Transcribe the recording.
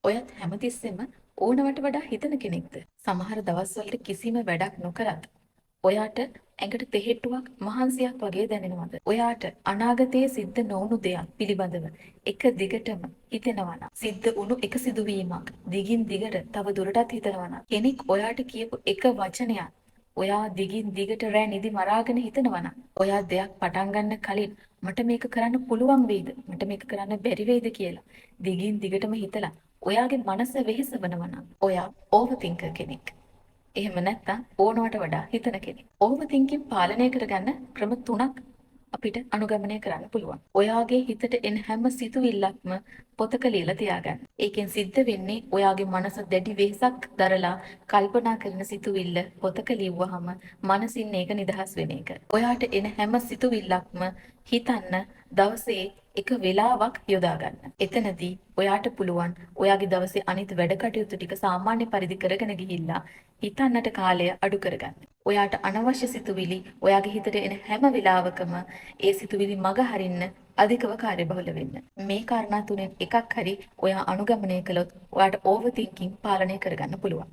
ඔයත් හැමතිස්සෙම ඕනවට වඩා හිතන කෙනෙක්ද? සමහර දවස්වලට කිසිම වැඩක් නොකරත් ඔයාට ඇඟට තෙහෙට්ටුවක් මහන්සියක් වගේ දැනෙනවද? ඔයාට අනාගතයේ සිද්ධ නොවුණු දෙයක් පිළිබඳව එක දිගටම හිතෙනවා නම්, සිද්ධ වුණු එක සිදුවීමක් දිගින් දිගට තව දුරටත් හිතනවා නම්, කෙනෙක් ඔයාට කියපු එක වචනයක් ඔයා දිගින් දිගට රෑ නිදි මරාගෙන හිතනවා නම්, ඔයා දෙයක් පටන් ගන්න කලින් මට මේක කරන්න පුළුවන් වෙයිද? මට මේක කරන්න බැරි වෙයිද කියලා දිගින් දිගටම හිතලා ඔයාගේ මනස වෙහෙසවනවා නම් ඔයා ඕවර් තින්කර් කෙනෙක්. එහෙම නැත්නම් ඕනවට වඩා හිතන කෙනෙක්. ඕවර් තින්කින් පාලනය කරගන්න ක්‍රම තුනක් අපිට අනුගමනය කරන්න පුළුවන්. ඔයාගේ හිතට එන හැම සිතුවිල්ලක්ම පොතක ලියලා තියාගන්න. ඒකෙන් සිද්ධ වෙන්නේ ඔයාගේ මනස දැඩි වෙහෙසක් දරලා කල්පනා කරන සිතුවිල්ල පොතක ලිව්වහම මනසින් ඒක නිදහස් වෙන එක. ඔයාට එන හැම සිතුවිල්ලක්ම හිතන්න දවසේ එක වෙලාවක් යොදා ගන්න. එතනදී ඔයාට පුළුවන් ඔයාගේ දවසේ අනිත් වැඩ කටයුතු ටික සාමාන්‍ය පරිදි කරගෙන ගිහිල්ලා හිතන්නට කාලය අඩු කරගන්න. ඔයාට අනවශ්‍ය සිතුවිලි ඔයාගේ හිතට එන හැම වෙලාවකම ඒ සිතුවිලි මග හරින්න අධිකව කාර්යබහුල වෙන්න. මේ කාරණා තුනෙන් එකක් හරි ඔයා අනුගමනය කළොත් ඔයාට ඕවර් තින්කින් පාලනය කරගන්න පුළුවන්.